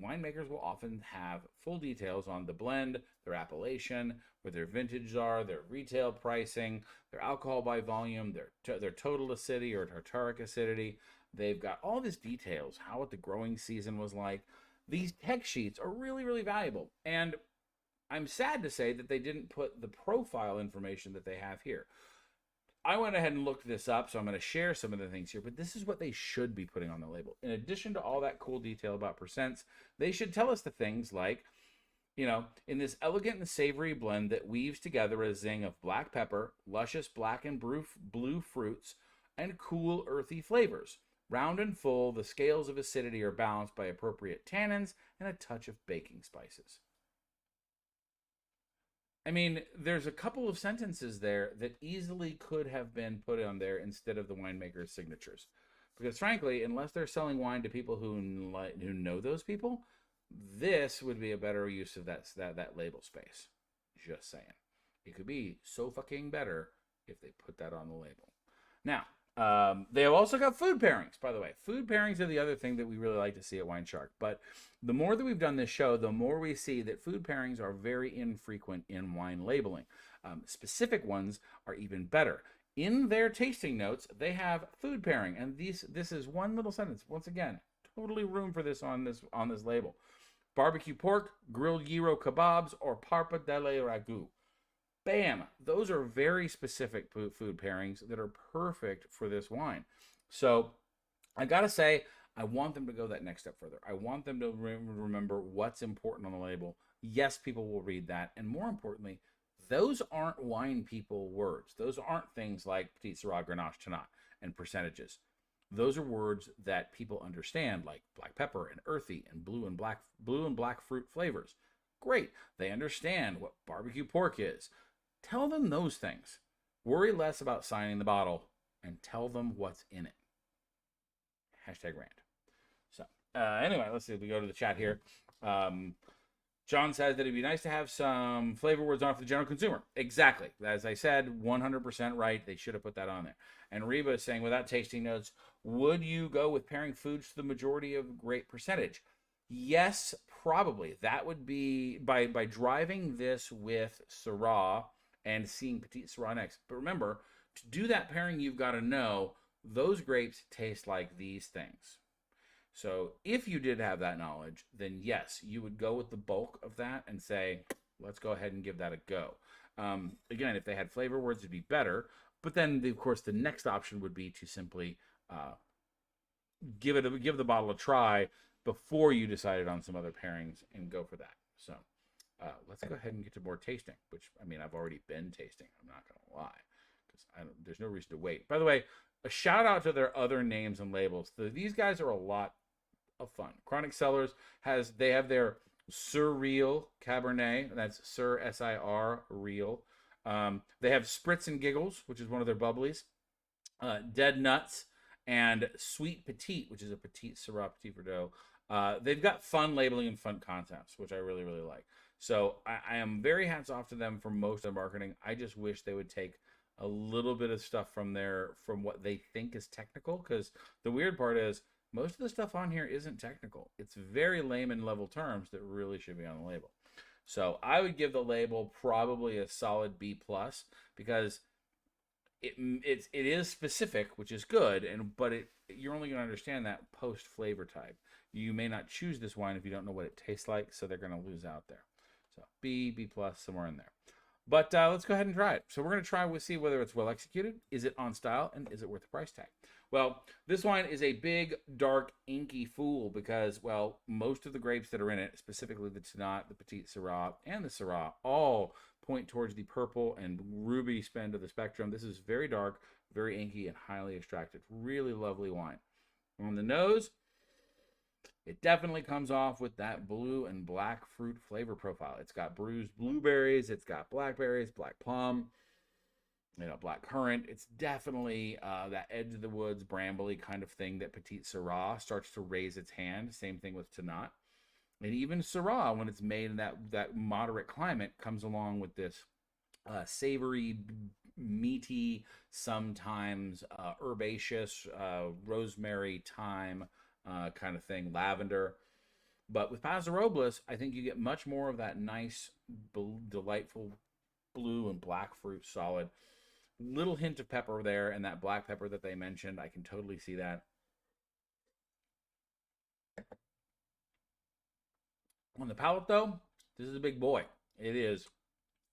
winemakers will often have full details on the blend, their appellation, where their vintages are, their retail pricing, their alcohol by volume, their total acidity or tartaric acidity. They've got all these details, what the growing season was like. These tech sheets are really, really valuable. And I'm sad to say that they didn't put the profile information that they have here. I went ahead and looked this up, so I'm going to share some of the things here, but this is what they should be putting on the label. In addition to all that cool detail about percents, they should tell us the things like, in this elegant and savory blend that weaves together a zing of black pepper, luscious black and blue fruits, and cool earthy flavors. Round and full, the scales of acidity are balanced by appropriate tannins and a touch of baking spices. I mean, there's a couple of sentences there that easily could have been put on there instead of the winemaker's signatures. Because frankly, unless they're selling wine to people who know those people, this would be a better use of that label space. Just saying. It could be so fucking better if they put that on the label. Now, they have also got food pairings, by the way. Food pairings are the other thing that we really like to see at WineShark. But the more that we've done this show, the more we see that food pairings are very infrequent in wine labeling. Specific ones are even better. In their tasting notes, they have food pairing. And this is one little sentence. Once again, totally room for this on this label. Barbecue pork, grilled gyro kebabs, or parpa delle ragu. Bam! Those are very specific food pairings that are perfect for this wine. So I gotta say, I want them to go that next step further. I want them to remember what's important on the label. Yes, people will read that. And more importantly, those aren't wine people words. Those aren't things like Petit Syrah, Grenache, Tannat, and percentages. Those are words that people understand, like black pepper and earthy and blue and black fruit flavors. Great. They understand what barbecue pork is. Tell them those things. Worry less about signing the bottle and tell them what's in it. #rant. So, anyway, let's see if we go to the chat here. John says that it'd be nice to have some flavor words on for the general consumer. Exactly. As I said, 100% right. They should have put that on there. And Reba is saying, without tasting notes, would you go with pairing foods to the majority of great percentage? Yes, probably. That would be by driving this with Syrah and seeing Petit Syrah next. But remember, to do that pairing, you've got to know those grapes taste like these things. So if you did have that knowledge, then yes, you would go with the bulk of that and say, let's go ahead and give that a go. Again, if they had flavor words, it'd be better. But then, of course, the next option would be to simply give the bottle a try before you decided on some other pairings and go for that. So let's go ahead and get to more tasting, which, I mean, I've already been tasting. I'm not going to lie, because there's no reason to wait. By the way, a shout out to their other names and labels. These guys are a lot of fun. Chronic Cellars have their Surreal Cabernet. That's Sir S-I-R Real. They have Spritz and Giggles, which is one of their bubblies. Dead Nuts and Sweet Petite, which is a Petite Syrah Petit Verdot. They've got fun labeling and fun concepts, which I really, really like. So I am very hats off to them for most of their marketing. I just wish they would take a little bit of stuff from what they think is technical, because the weird part is most of the stuff on here isn't technical. It's very layman level terms that really should be on the label. So I would give the label probably a solid B+, because it is specific, which is good, but you're only going to understand that post flavor type. you may not choose this wine if you don't know what it tastes like, so they're going to lose out there. So B, B+, somewhere in there. But let's go ahead and try it. So we're going to try, we'll see whether it's well executed, is it on style, and is it worth the price tag. Well, this wine is a big, dark, inky fool because, well, most of the grapes that are in it, specifically the Tannat, the Petit Syrah, and the Syrah, all point towards the purple and ruby spend of the spectrum. This is very dark, very inky, and highly extracted. Really lovely wine. On the nose, it definitely comes off with that blue and black fruit flavor profile. It's got bruised blueberries, it's got blackberries, black plum, black currant. It's definitely that edge of the woods, brambly kind of thing that Petit Syrah starts to raise its hand. Same thing with Tannat. And even Syrah, when it's made in that moderate climate, comes along with this savory, meaty, sometimes herbaceous, rosemary, thyme kind of thing, lavender. But with Paso Robles, I think you get much more of that nice, delightful blue and black fruit solid. Little hint of pepper there, and that black pepper that they mentioned, I can totally see that. On the palate, though, this is a big boy. It is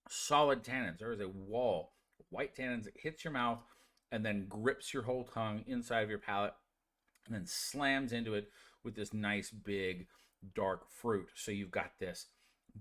solid tannins. There is a wall of white tannins that hits your mouth and then grips your whole tongue inside of your palate and then slams into it with this nice, big, dark fruit. So you've got this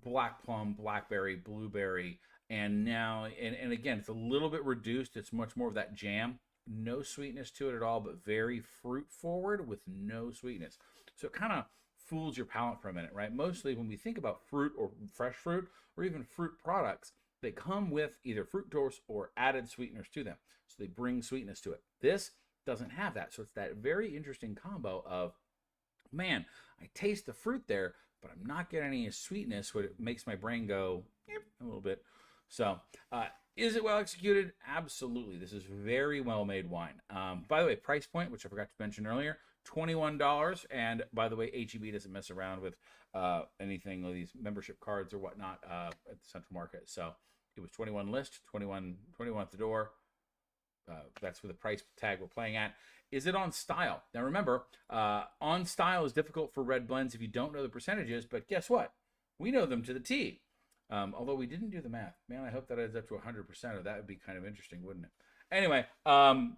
black plum, blackberry, blueberry, and now, and again, it's a little bit reduced. It's much more of that jam. No sweetness to it at all, but very fruit forward with no sweetness. So it kind of fools your palate for a minute, right? Mostly when we think about fruit or fresh fruit or even fruit products, they come with either fructose or added sweeteners to them. So they bring sweetness to it. This doesn't have that. So it's that very interesting combo of, man, I taste the fruit there, but I'm not getting any sweetness, what it makes my brain go a little bit. So, is it well executed? Absolutely. This is very well made wine. By the way, price point, which I forgot to mention earlier, $21. And by the way, HEB doesn't mess around with anything with these membership cards or whatnot at the Central Market. So it was 21 list, 21 at the door. That's where the price tag we're playing at. Is it on style? Now remember, on style is difficult for red blends if you don't know the percentages, but guess what? We know them to the T. Although we didn't do the math. Man, I hope that adds up to 100%, or that would be kind of interesting, wouldn't it? Anyway, from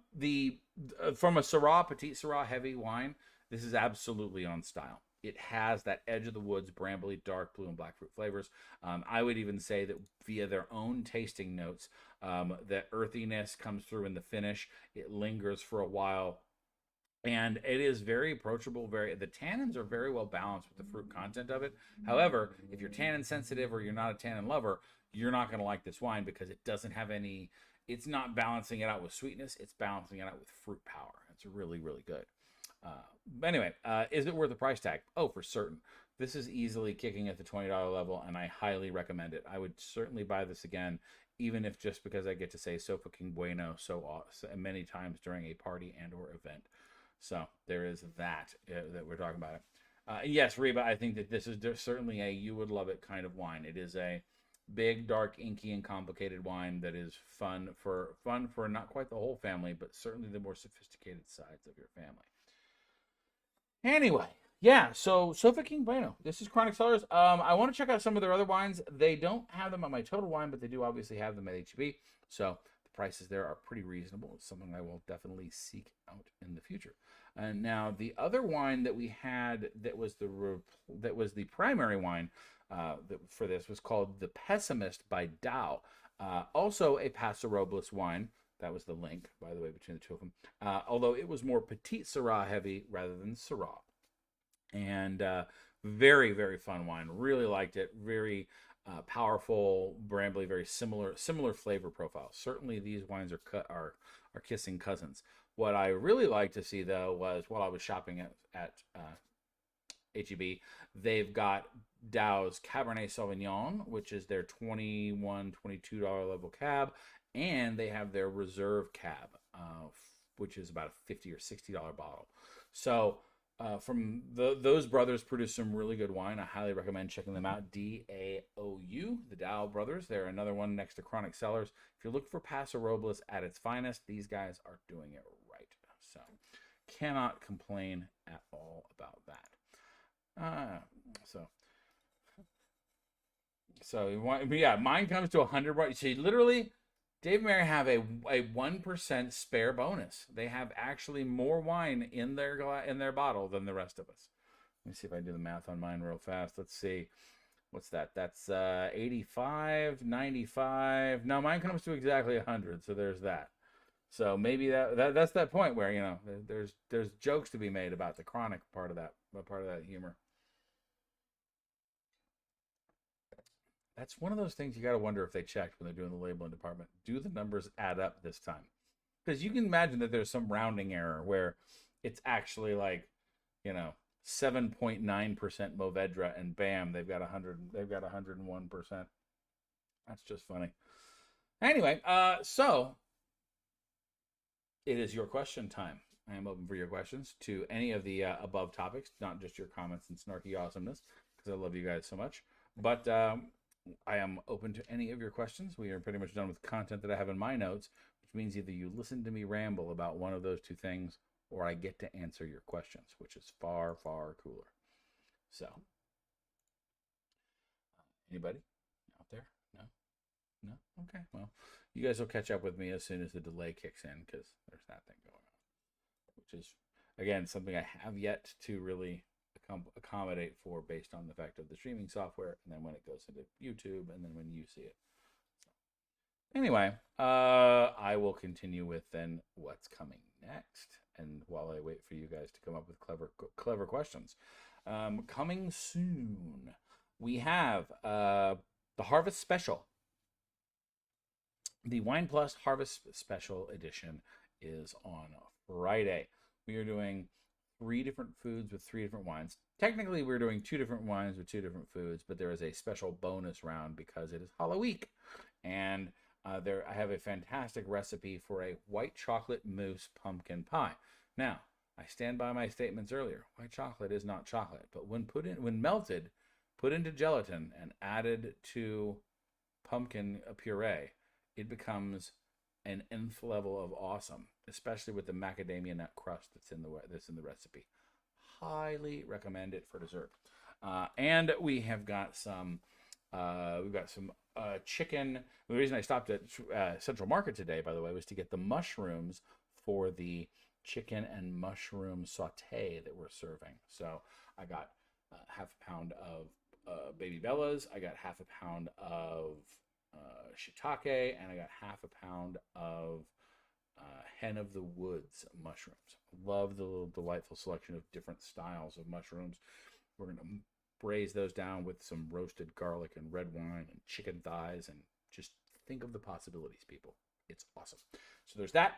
a Syrah, Petit Syrah heavy wine, this is absolutely on style. It has that edge of the woods, brambly, dark blue, and black fruit flavors. I would even say that via their own tasting notes, that earthiness comes through in the finish. It lingers for a while. And it is very approachable. The tannins are very well balanced with the fruit content of it. However, if you're tannin sensitive or you're not a tannin lover, you're not going to like this wine because it doesn't have any, it's not balancing it out with sweetness. It's balancing it out with fruit power. It's really, really good. But anyway, is it worth the price tag? Oh, for certain. This is easily kicking at the $20 level, and I highly recommend it. I would certainly buy this again, even if just because I get to say Sofa King Bueno so many times during a party and or event. So there is that we're talking about it. Yes, Reba, I think that this is certainly a you would love it kind of wine. It is a big, dark, inky, and complicated wine that is fun for not quite the whole family, but certainly the more sophisticated sides of your family. Anyway, yeah, so Sofa King Bueno. This is Chronic Cellars. I want to check out some of their other wines. They don't have them on my Total Wine, but they do obviously have them at HEB. So the prices there are pretty reasonable. It's something I will definitely seek out in the future. And now the other wine that we had that was the primary wine for this was called The Pessimist by Dow. Also a Paso Robles wine. That was the link, by the way, between the two of them. Although it was more Petit Syrah heavy rather than Syrah. And very, very fun wine. Really liked it. Very powerful, brambly, very similar flavor profile. Certainly these wines are kissing cousins. What I really like to see, though, was while I was shopping at HEB, they've got Dow's Cabernet Sauvignon, which is their $21, $22 level cab, and they have their Reserve cab, which is about a $50 or $60 bottle. So from those brothers produce some really good wine. I highly recommend checking them out. DAOU, the Dow brothers. They're another one next to Chronic Cellars. If you're looking for Paso Robles at its finest, these guys are doing it right. So cannot complain at all about that. So yeah, mine comes to 100. See, literally, Dave and Mary have a 1% spare bonus. They have actually more wine in their bottle than the rest of us. Let me see if I do the math on mine real fast. Let's see. What's that? That's 85, 95. No, mine comes to exactly 100. So there's that. So maybe that's that point where, you know, there's jokes to be made about the chronic part of that humor. That's one of those things you got to wonder if they checked when they're doing the labeling department. Do the numbers add up this time? Because you can imagine that there's some rounding error where it's actually like, you know, 7.9% Mourvedre, and bam, they've got 101%. That's just funny. Anyway, so it is your question time. I am open for your questions to any of the above topics, not just your comments and snarky awesomeness, because I love you guys so much. But I am open to any of your questions. We are pretty much done with content that I have in my notes, which means either you listen to me ramble about one of those two things, or I get to answer your questions, which is far, far cooler. So, anybody out there? No? No? Okay. Well, you guys will catch up with me as soon as the delay kicks in, because there's that thing going on, which is, again, something I have yet to really accommodate for based on the fact of the streaming software, and then when it goes into YouTube, and then when you see it. So, anyway, I will continue with then what's coming next, and while I wait for you guys to come up with clever questions, coming soon we have the Harvest Special. The Wine Plus Harvest Special Edition is on Friday. We are doing 3 different foods with 3 different wines. Technically, we're doing 2 different wines with 2 different foods, but there is a special bonus round because it is Halloweek. And I have a fantastic recipe for a white chocolate mousse pumpkin pie. Now, I stand by my statements earlier. White chocolate is not chocolate, but when melted, put into gelatin, and added to pumpkin puree, it becomes an nth level of awesome, especially with the macadamia nut crust that's in the recipe. Highly recommend it for dessert. And we have got some chicken. The reason I stopped at Central Market today, by the way, was to get the mushrooms for the chicken and mushroom saute that we're serving. So I got half a pound of baby bellas. I got half a pound of shiitake, and I got half a pound of hen of the woods mushrooms. Love the little delightful selection of different styles of mushrooms. We're going to braise those down with some roasted garlic and red wine and chicken thighs, and just think of the possibilities, people. It's awesome. So there's that.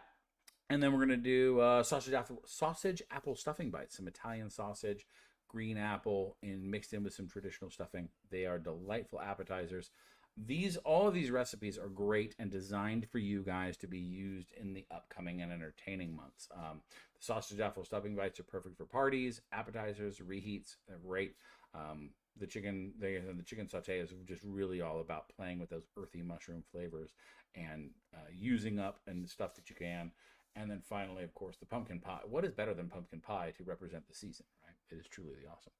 And then we're going to do sausage apple stuffing bites, some Italian sausage, green apple, and mixed in with some traditional stuffing. They are delightful appetizers. All of these recipes are great and designed for you guys to be used in the upcoming and entertaining months. The sausage apple stuffing bites are perfect for parties, appetizers, reheats. They're great. The chicken saute is just really all about playing with those earthy mushroom flavors and using up and stuff that you can. And then finally, of course, the pumpkin pie. What is better than pumpkin pie to represent the season, right? It is truly awesome.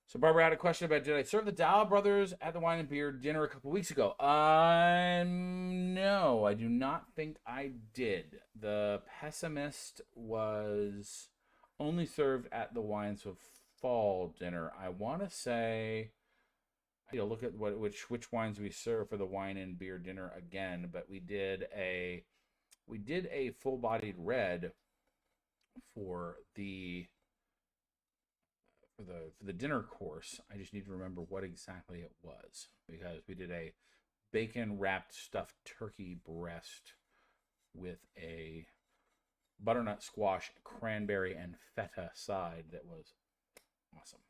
So Barbara had a question about, did I serve the Dow brothers at the wine and beer dinner a couple weeks ago? No, I do not think I did. The Pessimist was only served at the Wines of Fall dinner. I want to say, look at which wines we serve for the wine and beer dinner again, but we did a full-bodied red for the dinner course. I just need to remember what exactly it was, because we did a bacon wrapped stuffed turkey breast with a butternut squash, cranberry, and feta side that was awesome.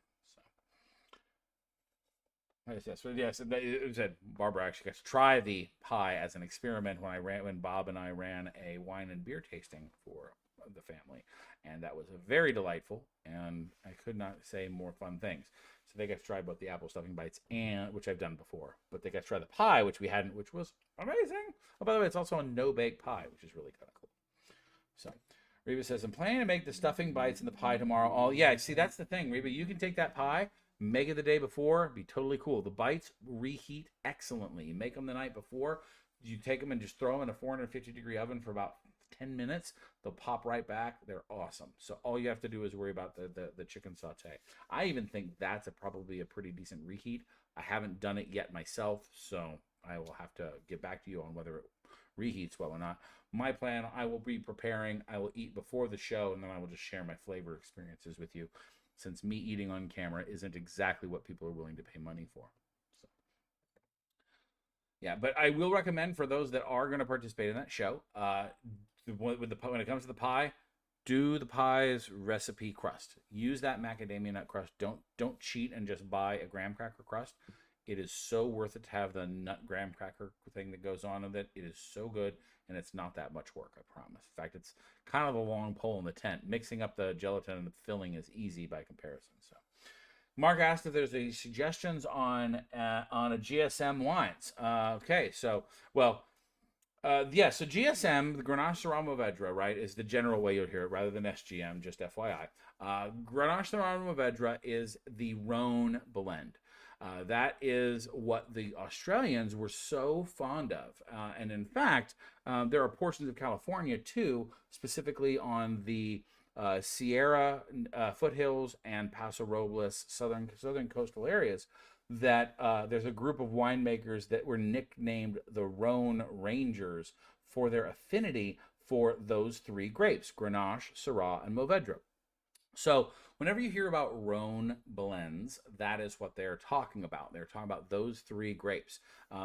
Yes, it said Barbara actually got to try the pie as an experiment when Bob and I ran a wine and beer tasting for the family, and that was very delightful, and I could not say more fun things. So they got to try both the apple stuffing bites, and which I've done before, but they got to try the pie, which we hadn't, which was amazing. Oh, by the way, it's also a no-bake pie, which is really kind of cool. So Reba says, I'm planning to make the stuffing bites in the pie tomorrow. Oh, yeah, see, that's the thing, Reba. You can take that pie, make it the day before, be totally cool. The bites reheat excellently. You make them the night before. You take them and just throw them in a 450-degree oven for about 10 minutes. They'll pop right back. They're awesome. So all you have to do is worry about the chicken saute. I even think that's probably a pretty decent reheat. I haven't done it yet myself, so I will have to get back to you on whether it reheats well or not. My plan, I will be preparing. I will eat before the show, and then I will just share my flavor experiences with you, since me eating on camera isn't exactly what people are willing to pay money for. So, yeah, but I will recommend for those that are going to participate in that show, when it comes to the pie, do the pie's recipe crust. Use that macadamia nut crust. Don't cheat and just buy a graham cracker crust. It is so worth it to have the nut graham cracker thing that goes on with it. It is so good, and it's not that much work, I promise. In fact, it's kind of a long pole in the tent. Mixing up the gelatin and the filling is easy by comparison. So, Mark asked if there's any suggestions on a GSM wines. Okay, so, well, yeah, so GSM, the Grenache Syrah Mourvèdre, right, is the general way you'll hear it, rather than SGM, just FYI. Grenache Syrah Mourvèdre is the Rhone blend. That is what the Australians were so fond of. And in fact, there are portions of California, too, specifically on the Sierra foothills and Paso Robles, southern coastal areas, that there's a group of winemakers that were nicknamed the Rhone Rangers for their affinity for those three grapes, Grenache, Syrah, and Mourvèdre. So whenever you hear about Rhone blends, that is what they're talking about. They're talking about those three grapes.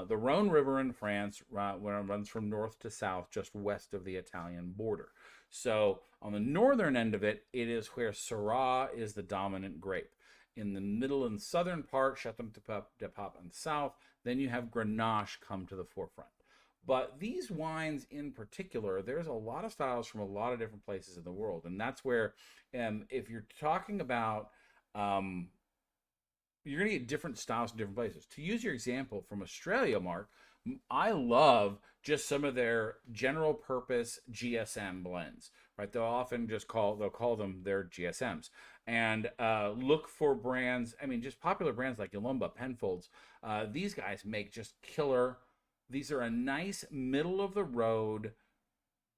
The Rhone River in France runs from north to south, just west of the Italian border. So on the northern end of it, it is where Syrah is the dominant grape. In the middle and southern part, Chateau de Pape and south, then you have Grenache come to the forefront. But these wines in particular, there's a lot of styles from a lot of different places in the world. And that's where, if you're talking about, you're going to get different styles in different places. To use your example from Australia, Mark, I love just some of their general purpose GSM blends, right? They'll often call them their GSMs, and look for brands. I mean, just popular brands like Yalumba, Penfolds. These guys make just killer. These are a nice middle of the road,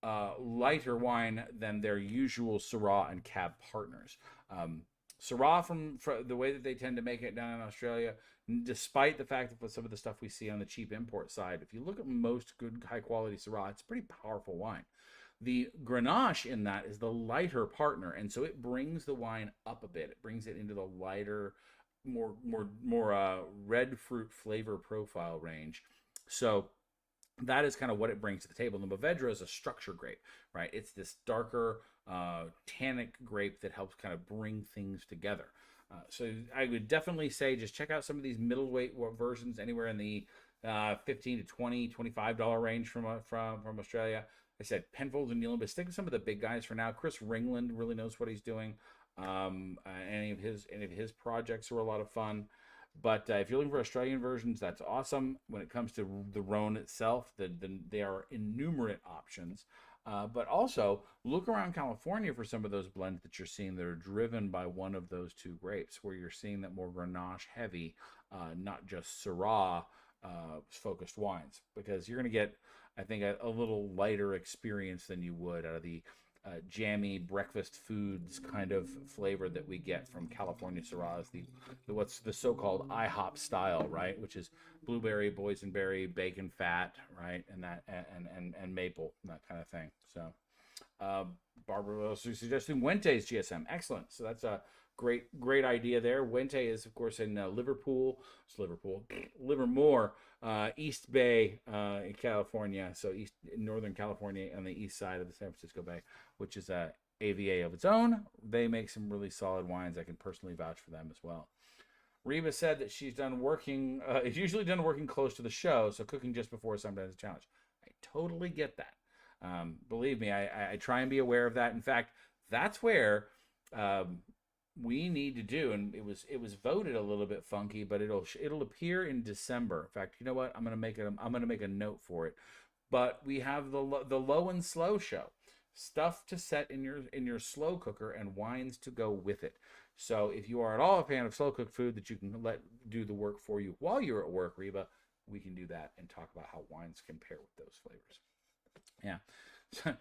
lighter wine than their usual Syrah and Cab partners. Syrah, from the way that they tend to make it down in Australia, despite the fact that with some of the stuff we see on the cheap import side, if you look at most good high quality Syrah, it's a pretty powerful wine. The Grenache in that is the lighter partner, and so it brings the wine up a bit. It brings it into the lighter, more red fruit flavor profile range. So that is kind of what it brings to the table. The Mourvèdre is a structure grape, right? It's this darker tannic grape that helps kind of bring things together. So I would definitely say just check out some of these middleweight versions, anywhere in the $15 to $20, $25 range from Australia. I said Penfolds and Yalumba. Stick with some of the big guys for now. Chris Ringland really knows what he's doing. Any of his projects are a lot of fun. But if you're looking for Australian versions, that's awesome. When it comes to the Rhone itself, there are innumerate options. But also, look around California for some of those blends that you're seeing that are driven by one of those two grapes, where you're seeing that more Grenache heavy, not just Syrah focused wines. Because you're going to get, I think, a little lighter experience than you would out of the jammy breakfast foods kind of flavor that we get from California Syrahs, what's the so-called IHOP style, right? Which is blueberry, boysenberry, bacon fat, right? And that and maple, that kind of thing. So Barbara also suggesting Wente's GSM. Excellent. So that's a great idea there. Wente is, of course, in Livermore, East Bay in California. So Northern California on the east side of the San Francisco Bay, which is a AVA of its own. They make some really solid wines. I can personally vouch for them as well. Reba said that she's done working, is usually done working close to the show, so cooking just before is sometimes a challenge. I totally get that. Believe me, I try and be aware of that. In fact, that's where we need to do, and it was voted a little bit funky, but it'll appear in December. In fact, you know what? I'm gonna make a note for it. But we have the Low and Slow show, stuff to set in your slow cooker and wines to go with it. So if you are at all a fan of slow cooked food that you can let do the work for you while you're at work, Reba, we can do that and talk about how wines compare with those flavors. Yeah.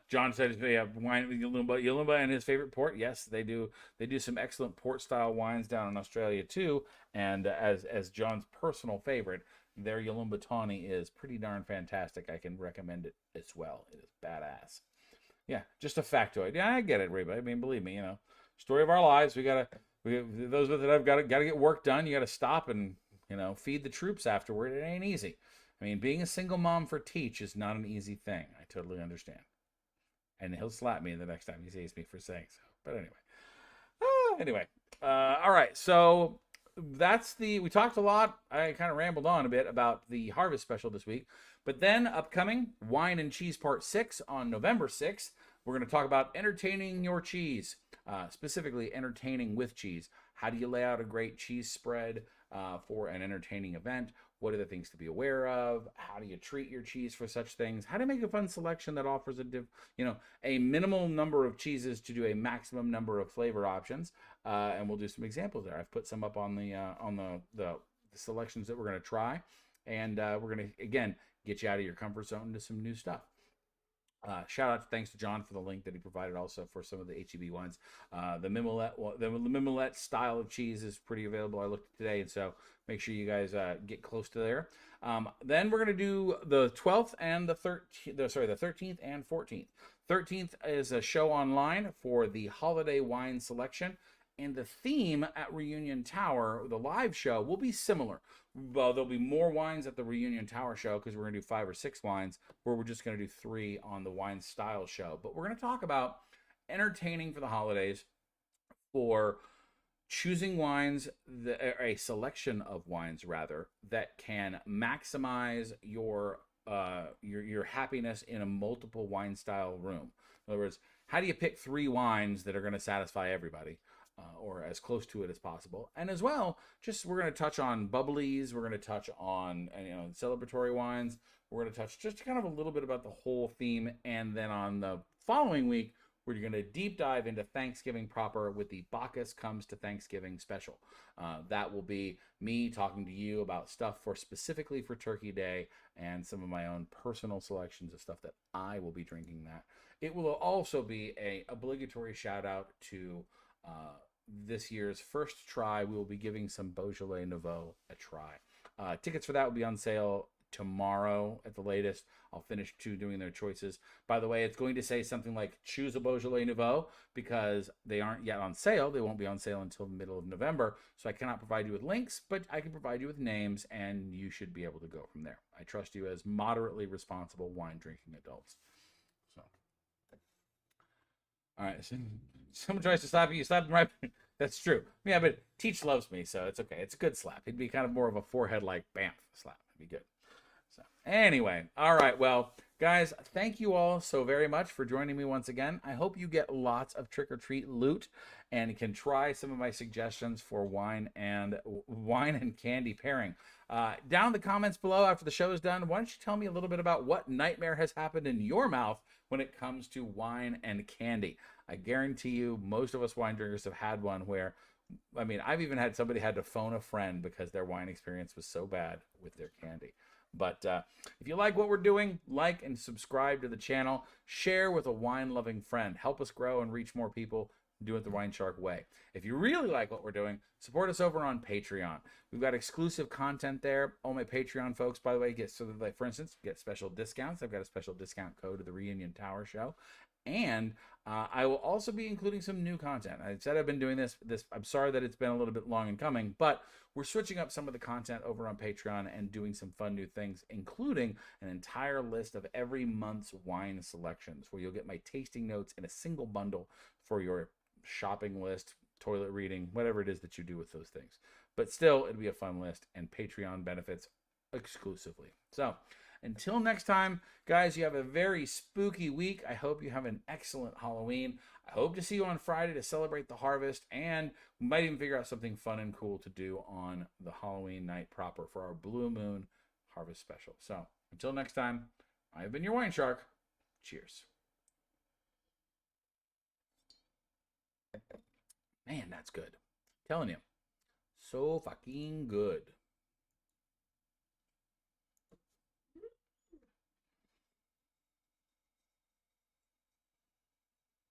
John said they have wine with Yalumba and his favorite port. Yes, they do. They do some excellent port style wines down in Australia too. And as John's personal favorite, their Yalumba Tawny is pretty darn fantastic. I can recommend it as well. It is badass. Yeah, just a factoid. Yeah, I get it, Reba. I mean, believe me, story of our lives. We those that have got to get work done. You got to stop and feed the troops afterward. It ain't easy. I mean, being a single mom for Teach is not an easy thing. I totally understand. And he'll slap me the next time he sees me for saying so. But anyway. All right. So we talked a lot. I kind of rambled on a bit about the harvest special this week. But then upcoming Wine and Cheese Part 6 on November 6th, we're going to talk about entertaining your cheese, specifically entertaining with cheese. How do you lay out a great cheese spread for an entertaining event? What are the things to be aware of? How do you treat your cheese for such things? How to make a fun selection that offers a minimal number of cheeses to do a maximum number of flavor options? And we'll do some examples there. I've put some up on the selections that we're going to try, and we're going to again get you out of your comfort zone into some new stuff. Shout out, thanks to John for the link that he provided also for some of the HEB wines. The Mimolette style of cheese is pretty available. I looked today, and so make sure you guys get close to there. Then we're going to do the 12th and the 13th and 14th. 13th is a show online for the holiday wine selection. And the theme at Reunion Tower, the live show, will be similar. Well, there'll be more wines at the Reunion Tower show because we're going to do 5 or 6 wines, where we're just going to do 3 on the wine style show. But we're going to talk about entertaining for the holidays, for choosing wines, a selection of wines rather, that can maximize your happiness in a multiple wine style room. In other words, how do you pick 3 wines that are going to satisfy everybody? Or as close to it as possible. And as well, we're going to touch on bubblies. We're going to touch on celebratory wines. We're going to touch just kind of a little bit about the whole theme. And then on the following week, we're going to deep dive into Thanksgiving proper with the Bacchus Comes to Thanksgiving special. That will be me talking to you about stuff specifically for Turkey Day and some of my own personal selections of stuff that I will be drinking that. It will also be a obligatory shout out to this year's first try. We will be giving some Beaujolais Nouveau a try. Tickets for that will be on sale tomorrow at the latest. I'll finish doing their choices. By the way, it's going to say something like choose a Beaujolais Nouveau because they aren't yet on sale. They won't be on sale until the middle of November. So I cannot provide you with links, but I can provide you with names, and you should be able to go from there. I trust you as moderately responsible wine drinking adults. So, all right. So, someone tries to slap you slap them right. That's true. Yeah, but Teach loves me, so it's okay. It's a good slap. It'd be kind of more of a forehead like bam slap. It'd be good. So anyway, all right. Well, guys, thank you all so very much for joining me once again. I hope you get lots of trick-or-treat loot and can try some of my suggestions for wine and candy pairing. Down in the comments below after the show is done, why don't you tell me a little bit about what nightmare has happened in your mouth when it comes to wine and candy. I guarantee you most of us wine drinkers have had one where, I've even had somebody had to phone a friend because their wine experience was so bad with their candy. But if you like what we're doing, like and subscribe to the channel. Share with a wine-loving friend. Help us grow and reach more people. Do it the WineShark way. If you really like what we're doing, support us over on Patreon. We've got exclusive content there. All my Patreon folks, by the way, for instance, get special discounts. I've got a special discount code to the Reunion Tower show. And I will also be including some new content. I said I've been doing this. I'm sorry that it's been a little bit long in coming, but we're switching up some of the content over on Patreon and doing some fun new things, including an entire list of every month's wine selections, where you'll get my tasting notes in a single bundle for your shopping list, toilet reading, whatever it is that you do with those things. But still, it'll be a fun list, and Patreon benefits exclusively. So until next time, guys, you have a very spooky week. I hope you have an excellent Halloween. I hope to see you on Friday to celebrate the harvest, and we might even figure out something fun and cool to do on the Halloween night proper for our Blue Moon Harvest Special. So until next time, I have been your Wine Shark. Cheers. Man, that's good. Telling you. So fucking good.